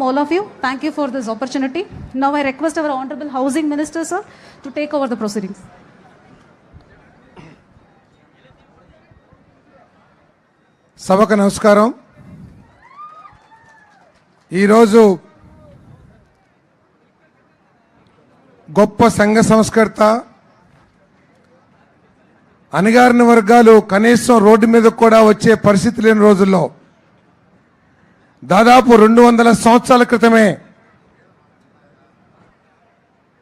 All of you, thank you for this opportunity. Now I request our Honorable Housing Minister, sir, to take over the proceedings. సభకు నమస్కారం. ఈరోజు గొప్ప సంఘ సంస్కర్త, అణగారిన వర్గాలు కనీసం రోడ్డు మీద కూడా వచ్చే పరిస్థితి లేని రోజుల్లో దాదాపు 200 సంవత్సరాల క్రితమే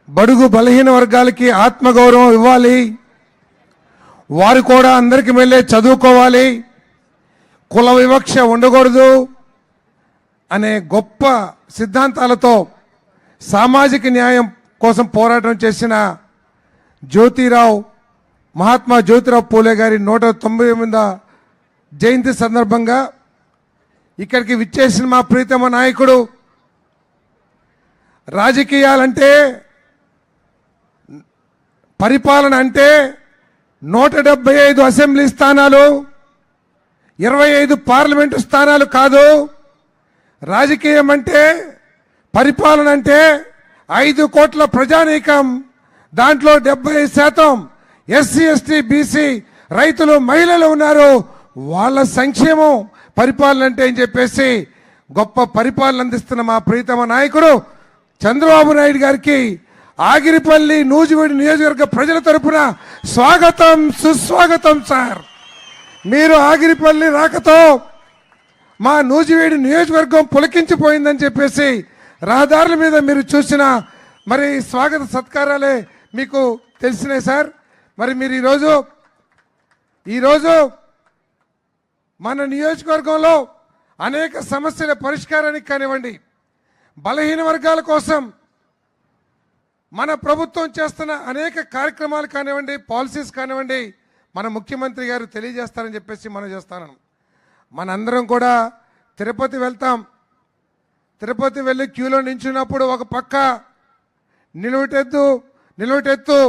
బడుగు బలహీన వర్గాలకి ఆత్మగౌరవం ఇవ్వాలి, వారు కూడా అందరికీ వెళ్ళే చదువుకోవాలి, కుల వివక్ష ఉండకూడదు అనే గొప్ప సిద్ధాంతాలతో సామాజిక న్యాయం కోసం పోరాటం చేసిన మహాత్మా జ్యోతిరావు పూలే గారి 198వ జయంతి సందర్భంగా ఇక్కడికి విచ్చేసిన మా ప్రీతమ నాయకుడు, రాజకీయాలంటే, పరిపాలన అంటే 175 అసెంబ్లీ స్థానాలు, 25 పార్లమెంటు స్థానాలు కాదు. రాజకీయం అంటే, పరిపాలన అంటే 5 కోట్ల ప్రజానీకం, దాంట్లో 70% ఎస్సీ ఎస్టీ బీసీ రైతులు మహిళలు ఉన్నారు. వాళ్ళ సంక్షేమం పరిపాలన అంటే అని చెప్పేసి గొప్ప పరిపాలన అందిస్తున్న మా ప్రీతమ నాయకుడు చంద్రబాబు నాయుడు గారికి ఆగిరిపల్లి నూజివీడు నియోజకవర్గ ప్రజల తరపున స్వాగతం, సుస్వాగతం. సార్, మీరు ఆగిరిపల్లి రాకతో మా నూజివీడు నియోజకవర్గం పులకించిపోయిందని చెప్పేసి రహదారుల మీద మీరు చూసిన మరి స్వాగత సత్కారాలే మీకు తెలిసినాయి సార్. మరి మీరు ఈరోజు మన నియోజకవర్గంలో అనేక సమస్యల పరిష్కారానికి కానివ్వండి, బలహీన వర్గాల కోసం మన ప్రభుత్వం చేస్తున్న అనేక కార్యక్రమాలు కానివ్వండి, పాలసీస్ కానివ్వండి, మన ముఖ్యమంత్రి గారు తెలియజేస్తారని చెప్పేసి మనం చేస్తాను. మనందరం కూడా తిరుపతి వెళ్తాం. తిరుపతి వెళ్ళి క్యూలో నించున్నప్పుడు ఒక పక్క నిలువటెత్తు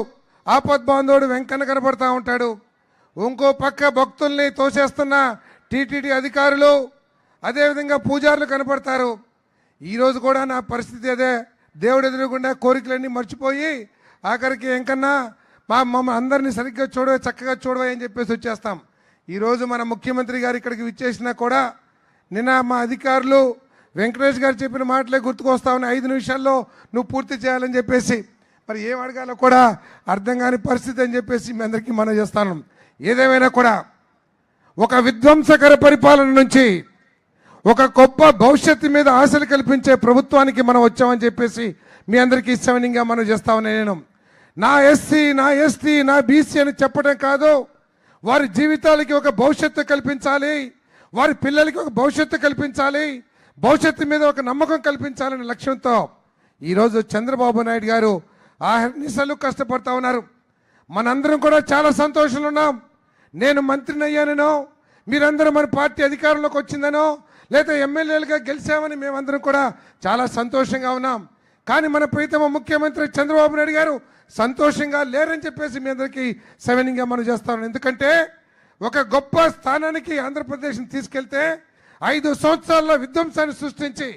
ఆపద్బాంధవుడు వెంకన్న కనపడతా ఉంటాడు, ఇంకో పక్క భక్తుల్ని తోసేస్తున్న టీటీడీ అధికారులు, అదేవిధంగా పూజారులు కనపడతారు. ఈరోజు కూడా నా పరిస్థితి అదే. దేవుడు ఎదురుగుండా కోరికలన్నీ మర్చిపోయి ఆఖరికి వెంకన్నా మమ్మల్ని అందరినీ సరిగ్గా చక్కగా చూడవా అని చెప్పేసి వచ్చేస్తాం. ఈరోజు మన ముఖ్యమంత్రి గారు ఇక్కడికి విచ్చేసినా కూడా నిన్న మా అధికారులు వెంకటేష్ గారు చెప్పిన మాటలే గుర్తుకొస్తా ఉన్నాయి. 5 నిమిషాల్లో నువ్వు పూర్తి చేయాలని చెప్పేసి, మరి ఏం అడగాలో కూడా అర్థం కాని పరిస్థితి అని చెప్పేసి మీ అందరికీ మనం చేస్తాను. ఏదేమైనా కూడా ఒక విధ్వంసకర పరిపాలన నుంచి ఒక గొప్ప భవిష్యత్తు మీద ఆశలు కల్పించే ప్రభుత్వానికి మనం వచ్చామని చెప్పేసి మీ అందరికీ సవినయంగా మనం చేస్తామని నేను నా ఎస్సీ, నా ఎస్టీ, నా బీసీ అని చెప్పడం కాదు, వారి జీవితాలకి ఒక భవిష్యత్తు కల్పించాలి, వారి పిల్లలకి ఒక భవిష్యత్తు కల్పించాలి, భవిష్యత్తు మీద ఒక నమ్మకం కల్పించాలనే లక్ష్యంతో ఈరోజు చంద్రబాబు నాయుడు గారు ఆహర్నిశలు కష్టపడతా ఉన్నారు. మనందరం కూడా చాలా సంతోషంలో ఉన్నాం. నేను మంత్రిని అయ్యానో, మీరందరూ మన పార్టీ అధికారంలోకి వచ్చిందనో, లేదా ఎమ్మెల్యేలుగా గెలిచామని మేమందరం కూడా చాలా సంతోషంగా ఉన్నాం. కానీ మన ప్రీతమ ముఖ్యమంత్రి చంద్రబాబు నాయుడు గారు సంతోషంగా లేరని చెప్పేసి మీ అందరికీ సవినయంగా మనం చేస్తాం. ఎందుకంటే ఒక గొప్ప స్థానానికి ఆంధ్రప్రదేశ్ని తీసుకెళ్తే 5 సంవత్సరాల్లో విధ్వంసాన్ని సృష్టించి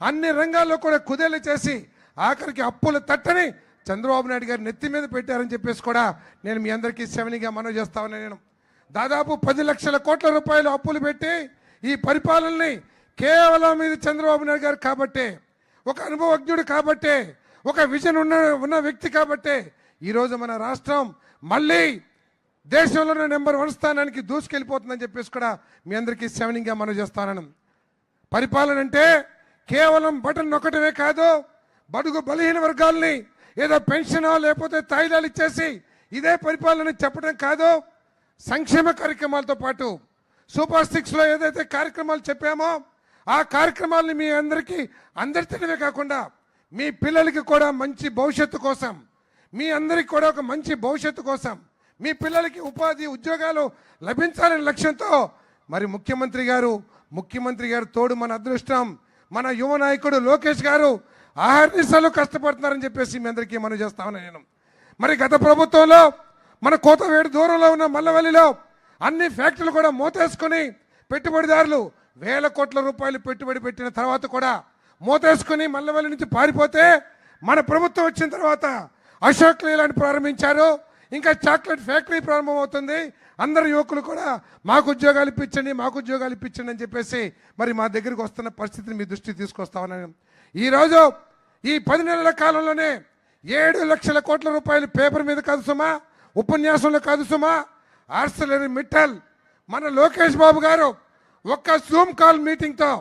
అన్ని రంగాల్లో కూడా కుదేలు చేసి ఆఖరికి అప్పుల తట్టని చంద్రబాబు నాయుడు గారు నెత్తి మీద పెట్టారని చెప్పేసి కూడా నేను మీ అందరికీ సవినయంగా మనం చేస్తామని నేను దాదాపు 10 లక్షల కోట్ల రూపాయలు అప్పులు పెట్టి ఈ పరిపాలనని కేవలం ఇది చంద్రబాబు నాయుడు గారు కాబట్టే, ఒక అనుభవజ్ఞుడు కాబట్టే, ఒక విజన్ ఉన్న వ్యక్తి కాబట్టే ఈరోజు మన రాష్ట్రం మళ్ళీ దేశంలోనే నెంబర్ 1 స్థానానికి దూసుకెళ్ళిపోతుందని చెప్పేసి కూడా మీ అందరికీ సవినయంగా మనం చేస్తానని. పరిపాలన అంటే కేవలం బటన్ నొక్కటమే కాదు, బడుగు బలహీన వర్గాల్ని ఏదో పెన్షన్ లేకపోతే తాయిలాలు ఇచ్చేసి ఇదే పరిపాలన చెప్పడం కాదు. సంక్షేమ కార్యక్రమాలతో పాటు సూపర్ 6లో ఏదైతే కార్యక్రమాలు చెప్పామో ఆ కార్యక్రమాలని మీ అందరితోనే కాకుండా మీ పిల్లలకి కూడా మంచి భవిష్యత్తు కోసం, మీ అందరికి కూడా ఒక మంచి భవిష్యత్తు కోసం, మీ పిల్లలకి ఉపాధి ఉద్యోగాలు లభించాలనే లక్ష్యంతో మరి ముఖ్యమంత్రి గారు తోడు మన అదృష్టం, మన యువ నాయకుడు లోకేష్ గారు ఆహర్నిశలు కష్టపడుతున్నారని చెప్పేసి మీ అందరికీ మనం చేస్తామని నేను. మరి గత ప్రభుత్వంలో మన కోతవేడు దూరంలో ఉన్న మల్లవల్లిలో అన్ని ఫ్యాక్టరీలు కూడా మోతేసుకొని పెట్టుబడిదారులు వేల కోట్ల రూపాయలు పెట్టుబడి పెట్టిన తర్వాత కూడా మూతేసుకుని మల్లవల్లి నుంచి పారిపోతే మన ప్రభుత్వం వచ్చిన తర్వాత అశోక్ లేలాండ్ ప్రారంభించారు. ఇంకా చాక్లెట్ ఫ్యాక్టరీ ప్రారంభమవుతుంది. అందరు యువకులు కూడా మాకు ఉద్యోగాలు ఇప్పించండి అని చెప్పేసి మరి మా దగ్గరికి వస్తున్న పరిస్థితిని మీ దృష్టికి తీసుకొస్తామని ఈరోజు ఈ 10 నెలల కాలంలోనే 7 లక్షల కోట్ల రూపాయలు పేపర్ మీద కాదు సుమా, ఉపన్యాసంలో కాదు సుమా, ఆర్సలరీ మిట్టల్ మన లోకేష్ బాబు గారు ఒక్క జూమ్ కాల్ మీటింగ్తో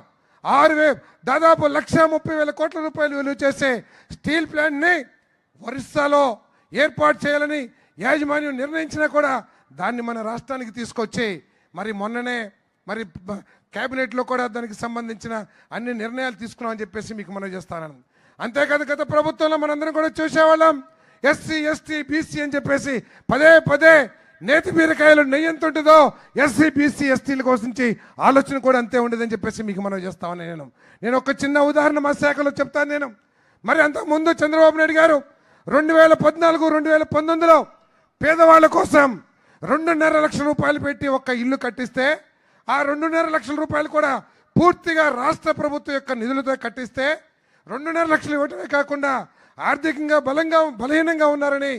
దాదాపు 1,30,000 కోట్ల రూపాయలు విలువ చేసే స్టీల్ ప్లాంట్ని ఒరిస్సాలో ఏర్పాటు చేయాలని యాజమాన్యం నిర్ణయించినా కూడా దాన్ని మన రాష్ట్రానికి తీసుకొచ్చి మరి మొన్ననే మరి క్యాబినెట్లో కూడా దానికి సంబంధించిన అన్ని నిర్ణయాలు తీసుకున్నామని చెప్పేసి మీకు మనం చేస్తాను. అంతేకాదు గత ప్రభుత్వంలో మనందరం కూడా చూసేవాళ్ళం ఎస్సీ ఎస్టీ బీసీ అని చెప్పేసి పదే నేతి బీరకాయలు నెయ్యి ఎంత ఉంటుందో ఎస్సీ బీసీ ఎస్టీల కోసం ఆలోచన కూడా అంతే ఉండేదని చెప్పేసి మీకు మనం చేస్తామని నేను ఒక చిన్న ఉదాహరణ మా శాఖలో చెప్తాను. మరి అంతకుముందు చంద్రబాబు నాయుడు గారు 2014-2019లో పేదవాళ్ళ కోసం 2.5 లక్షల రూపాయలు పెట్టి ఒక ఇల్లు కట్టిస్తే ఆ 2.5 లక్షల రూపాయలు కూడా పూర్తిగా రాష్ట్ర ప్రభుత్వం యొక్క నిధులతో కట్టిస్తే 2.5 లక్షలు ఇవ్వటమే కాకుండా ఆర్థికంగా బలహీనంగా ఉన్నారని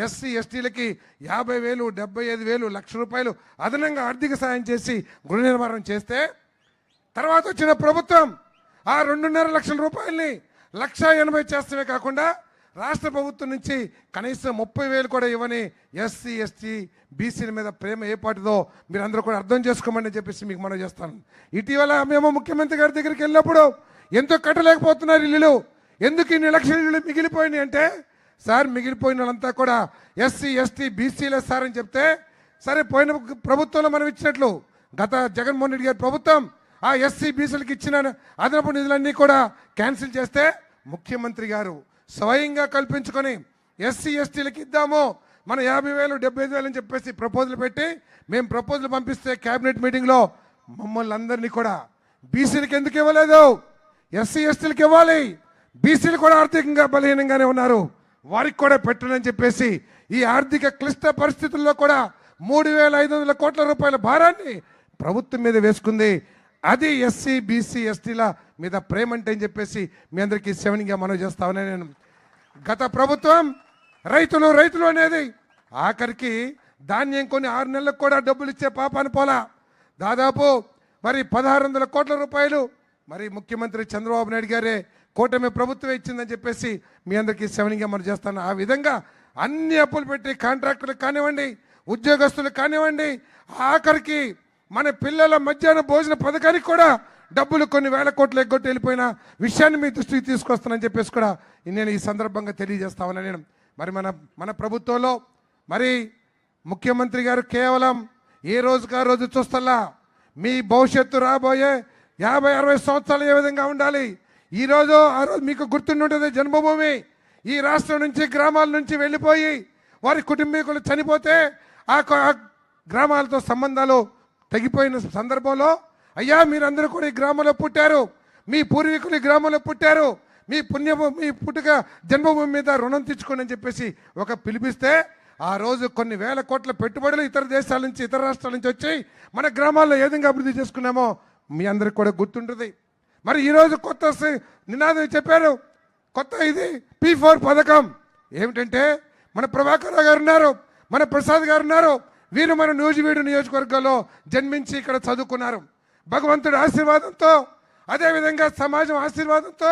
ఎస్సీ ఎస్టీలకి 50,000, 75,000, లక్ష రూపాయలు అదనంగా ఆర్థిక సాయం చేసి గృహ నిర్మాణం చేస్తే తర్వాత వచ్చిన ప్రభుత్వం ఆ 2.5 లక్షల రూపాయలని 1,80,000 చేస్తమే కాకుండా రాష్ట్ర ప్రభుత్వం నుంచి కనీసం 30,000 కూడా ఇవ్వని ఎస్సీ ఎస్టీ బీసీల మీద ప్రేమ ఏ పాటిదో మీరు అందరూ కూడా అర్థం చేసుకోమని చెప్పేసి మీకు మనం చేస్తాను. ఇటీవల మేము ముఖ్యమంత్రి గారి దగ్గరికి వెళ్ళినప్పుడు ఎందుకు కట్టలేకపోతున్నారు ఇల్లులు, ఎందుకు ఇన్ని లక్షల ఇల్లు మిగిలిపోయినాయి అంటే, సార్ మిగిలిపోయిన వాళ్ళంతా కూడా ఎస్సీ ఎస్టీ బీసీలే సార్ అని చెప్తే, సరే పోయిన ప్రభుత్వంలో మనం ఇచ్చినట్లు గత జగన్మోహన్ రెడ్డి గారి ప్రభుత్వం ఆ ఎస్సీ బీసీలకు ఇచ్చిన అదనపు నిధులన్నీ కూడా క్యాన్సిల్ చేస్తే ముఖ్యమంత్రి గారు స్వయంగా కల్పించుకొని ఎస్సీ ఎస్టీలకు ఇద్దాము మన 50,000, 75,000 అని చెప్పేసి ప్రపోజల్ పెట్టి మేము ప్రపోజల్ పంపిస్తే క్యాబినెట్ మీటింగ్లో మమ్మల్ని అందరినీ కూడా బీసీలకు ఎందుకు ఇవ్వలేదు, ఎస్సీ ఎస్టీలకు ఇవ్వాలి, బీసీలు కూడా ఆర్థికంగా బలహీనంగానే ఉన్నారు వారికి కూడా పెట్టనని చెప్పేసి ఈ ఆర్థిక క్లిష్ట పరిస్థితుల్లో కూడా 3,500 కోట్ల రూపాయల భారాన్ని ప్రభుత్వం మీద వేసుకుంది. అది ఎస్సీ బీసీ ఎస్టీల మీద ప్రేమ అంటే అని చెప్పేసి మీ అందరికీ సెవెన్గా మనం చేస్తామని నేను. గత ప్రభుత్వం రైతులు అనేది ఆఖరికి ధాన్యం కొన్ని 6 నెలలకు కూడా డబ్బులు ఇచ్చే పాపాన్ని పోలా. దాదాపు మరి 1,600 కోట్ల రూపాయలు మరి ముఖ్యమంత్రి చంద్రబాబు నాయుడు గారే కూటమి ప్రభుత్వమే ఇచ్చిందని చెప్పేసి మీ అందరికీ సెవెన్గా మనం చేస్తాను. ఆ విధంగా అన్ని అప్పులు పెట్టి కాంట్రాక్టర్లకు కానివ్వండి, ఉద్యోగస్తులకు కానివ్వండి, ఆఖరికి మన పిల్లల మధ్యాహ్న భోజన పథకానికి కూడా డబ్బులు కొన్ని వేల కోట్లు ఎగ్గొట్టి వెళ్ళిపోయిన విషయాన్ని మీ దృష్టికి తీసుకొస్తానని చెప్పేసి కూడా నేను ఈ సందర్భంగా తెలియజేస్తామని నేను. మరి మన ప్రభుత్వంలో మరి ముఖ్యమంత్రి గారు కేవలం ఏ రోజుకా రోజు చూస్తల్లా మీ భవిష్యత్తు రాబోయే 50-60 సంవత్సరాలు ఏ విధంగా ఉండాలి. ఈరోజు ఆ రోజు మీకు గుర్తుంటుంది, జన్మభూమి ఈ రాష్ట్రం నుంచి గ్రామాల నుంచి వెళ్ళిపోయి వారి కుటుంబీకులు చనిపోతే ఆ గ్రామాలతో సంబంధాలు తెగిపోయిన సందర్భంలో అయ్యా మీరందరూ కూడా ఈ గ్రామంలో పుట్టారు, మీ పూర్వీకులు ఈ గ్రామంలో పుట్టారు, మీ పుట్టుక జన్మభూమి మీద రుణం తెచ్చుకోండి అని చెప్పేసి ఒక పిలిపిస్తే ఆ రోజు కొన్ని వేల కోట్ల పెట్టుబడులు ఇతర దేశాల నుంచి ఇతర రాష్ట్రాల నుంచి వచ్చి మన గ్రామాల్లో ఏ విధంగా అభివృద్ధి చేసుకున్నామో మీ అందరికి కూడా గుర్తుంటుంది. మరి ఈరోజు కొత్త నినాదం చెప్పారు, కొత్త ఇది P4 పథకం ఏమిటంటే మన ప్రభాకర్ గారు ఉన్నారు, మన ప్రసాద్ గారు ఉన్నారు, వీరు మన నూజివీడు నియోజకవర్గంలో జన్మించి ఇక్కడ చదువుకున్నారు. భగవంతుడి ఆశీర్వాదంతో అదేవిధంగా సమాజం ఆశీర్వాదంతో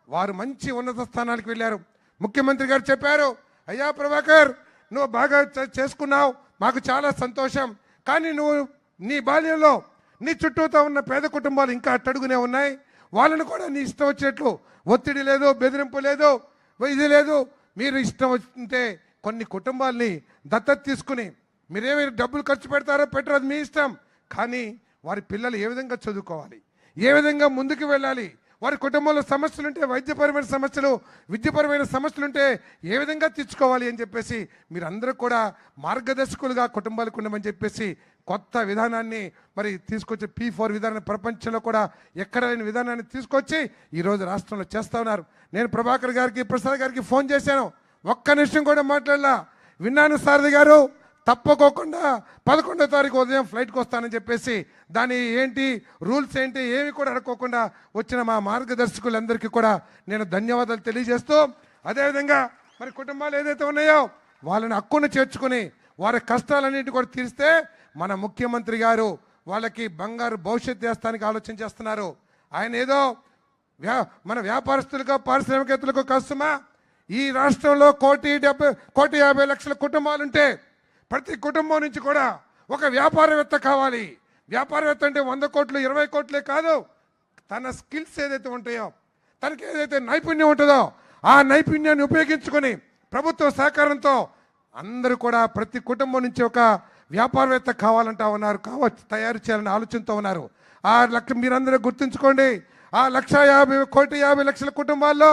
వారు మంచి ఉన్నత స్థానానికి వెళ్ళారు. ముఖ్యమంత్రి గారు చెప్పారు, అయ్యా ప్రభాకర్ నువ్వు బాగా చేసుకున్నావు, మాకు చాలా సంతోషం, కానీ నువ్వు నీ బాల్యంలో నీ చుట్టూతో ఉన్న పేద కుటుంబాలు ఇంకా అట్టడుగునే ఉన్నాయి, వాళ్ళని కూడా నీ ఇష్టం వచ్చినట్లు ఒత్తిడి లేదు, బెదిరింపు లేదు, ఇది లేదు, మీరు ఇష్టం వచ్చింటే కొన్ని కుటుంబాలని దత్తత తీసుకుని మీరేమి డబ్బులు ఖర్చు పెడతారో పెట్టరు, అది మీ ఇష్టం, కానీ వారి పిల్లలు ఏ విధంగా చదువుకోవాలి, ఏ విధంగా ముందుకు వెళ్ళాలి, వారి కుటుంబంలో సమస్యలుంటే వైద్యపరమైన సమస్యలు, విద్యాపరమైన సమస్యలుంటే ఏ విధంగా తెచ్చుకోవాలి అని చెప్పేసి మీరందరూ కూడా మార్గదర్శకులుగా కుటుంబాలకు ఉండమని చెప్పేసి కొత్త విధానాన్ని మరి తీసుకొచ్చి P4 విధానాన్ని ప్రపంచంలో కూడా ఎక్కడ లేని విధానాన్ని తీసుకొచ్చి ఈరోజు రాష్ట్రంలో చేస్తూ ఉన్నారు. నేను ప్రభాకర్ గారికి ప్రసాద్ గారికి ఫోన్ చేశాను, ఒక్క నిమిషం కూడా మాట్లాడలా. విన్నాను సారథి గారు తప్పకోకుండా 11వ తారీఖు ఉదయం ఫ్లైట్కి వస్తానని చెప్పేసి దాని ఏంటి రూల్స్ ఏంటి ఏమి కూడా అడగకుండా వచ్చిన మా మార్గదర్శకులందరికీ కూడా నేను ధన్యవాదాలు తెలియజేస్తూ, అదేవిధంగా మరి కుటుంబాలు ఏదైతే ఉన్నాయో వాళ్ళని హక్కును చేర్చుకుని వారి కష్టాలన్నింటి కూడా తీరిస్తే మన ముఖ్యమంత్రి గారు వాళ్ళకి బంగారు భవిష్యత్తు చేస్తానికి ఆలోచన చేస్తున్నారు. ఆయన ఏదో మన వ్యాపారస్తులకు పారిశ్రామికవేత్తలకు కష్టమా? ఈ రాష్ట్రంలో 1,50,00,000 కుటుంబాలుంటే ప్రతి కుటుంబం నుంచి కూడా ఒక వ్యాపారవేత్త కావాలి. వ్యాపారవేత్త అంటే 100 కోట్లు 20 కోట్లే కాదు, తన స్కిల్స్ ఏదైతే ఉంటాయో, తనకి ఏదైతే నైపుణ్యం ఉంటుందో ఆ నైపుణ్యాన్ని ఉపయోగించుకొని ప్రభుత్వ సహకారంతో అందరూ కూడా ప్రతి కుటుంబం నుంచి ఒక వ్యాపారవేత్త కావాలంటా ఉన్నారు, తయారు చేయాలని ఆలోచనతో ఉన్నారు. ఆ లక్ష మీరందరూ గుర్తుంచుకోండి, ఆ 1,50,00,000 కుటుంబాల్లో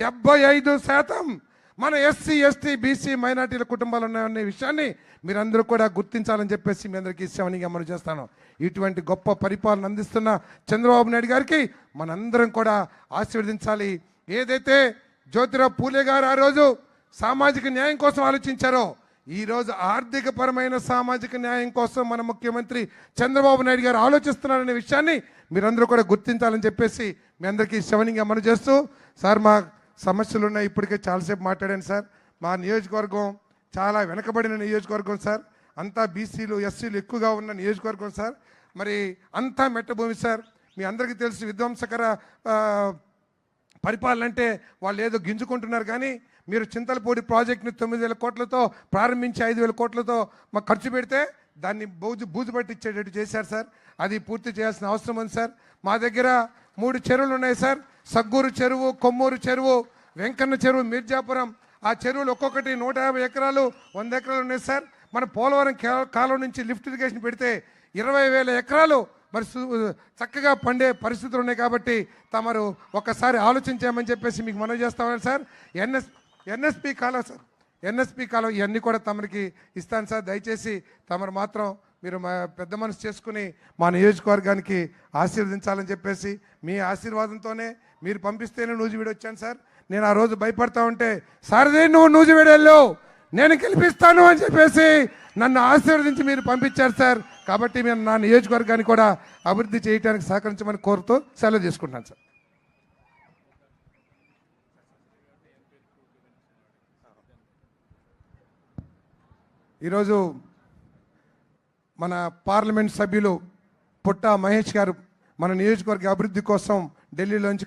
75% మన ఎస్సీ ఎస్టీ బీసీ మైనార్టీల కుటుంబాలు ఉన్నాయనే విషయాన్ని మీరందరూ కూడా గుర్తించాలని చెప్పేసి మీ అందరికీ ఇస్తామని మనం చేస్తాను. ఇటువంటి గొప్ప పరిపాలన అందిస్తున్న చంద్రబాబు నాయుడు గారికి మనందరం కూడా ఆశీర్వదించాలి. ఏదైతే జ్యోతిరావు పూలే గారు ఆ రోజు సామాజిక న్యాయం కోసం ఆలోచించారో, ఈరోజు ఆర్థిక పరమైన సామాజిక న్యాయం కోసం మన ముఖ్యమంత్రి చంద్రబాబు నాయుడు గారు ఆలోచిస్తున్నారనే విషయాన్ని మీరందరూ కూడా గుర్తించాలని చెప్పేసి మీ అందరికీ శవనింగా మనం చేస్తూ, సార్ మా సమస్యలు ఉన్నాయి, ఇప్పటికే చాలాసేపు మాట్లాడాను సార్. మా నియోజకవర్గం చాలా వెనకబడిన నియోజకవర్గం సార్, అంతా బీసీలు ఎస్సీలు ఎక్కువగా ఉన్న నియోజకవర్గం సార్. మరి అంతా మెట్టభూమి సార్. మీ అందరికీ తెలుసు, విధ్వంసకర పరిపాలన అంటే వాళ్ళు ఏదో గింజుకుంటున్నారు. కానీ మీరు చింతలపూడి ప్రాజెక్టుని 9,000 కోట్లతో ప్రారంభించి 5,000 కోట్లతో మాకు ఖర్చు పెడితే దాన్ని బూజు పట్టించేటట్టు చేశారు సార్. అది పూర్తి చేయాల్సిన అవసరం ఉంది సార్. మా దగ్గర 3 చెరువులు ఉన్నాయి సార్, సగ్గూరు చెరువు, కొమ్మూరు చెరువు, వెంకన్న చెరువు, మిర్జాపురం. ఆ చెరువులు ఒక్కొక్కటి 150 ఎకరాలు 100 ఎకరాలు ఉన్నాయి సార్. మన పోలవరం కాలువ నుంచి లిఫ్ట్ ఇరిగేషన్ పెడితే 20,000 ఎకరాలు మరి చక్కగా పండే పరిస్థితులు ఉన్నాయి. కాబట్టి తమరు ఒక్కసారి ఆలోచించామని చెప్పేసి మీకు మనవి చేస్తామని సార్. ఎన్ఎస్పి కాలువ సార్, ఎన్ఎస్పి కాలువ ఇవన్నీ కూడా తమరికి ఇస్తాను సార్. దయచేసి తమరు మాత్రం మీరు మా పెద్ద మనసు చేసుకుని మా నియోజకవర్గానికి ఆశీర్వదించాలని చెప్పేసి, మీ ఆశీర్వాదంతోనే మీరు పంపిస్తేనే నూజివీడు వచ్చాను సార్. నేను ఆ రోజు భయపడతా ఉంటే, సారదే నువ్వు నూజివీడు వెళ్ళు, నేను గెలిపిస్తాను అని చెప్పేసి నన్ను ఆశీర్వదించి మీరు పంపించారు సార్. కాబట్టి మేము నా నియోజకవర్గాన్ని కూడా అభివృద్ధి చేయడానికి సహకరించమని కోరుతూ సెలవు తీసుకుంటున్నాను సార్. ఈరోజు మన పార్లమెంట్ సభ్యులు పుట్టా మహేష్ గారు మన నియోజకవర్గ అభివృద్ధి కోసం ఢిల్లీలోంచి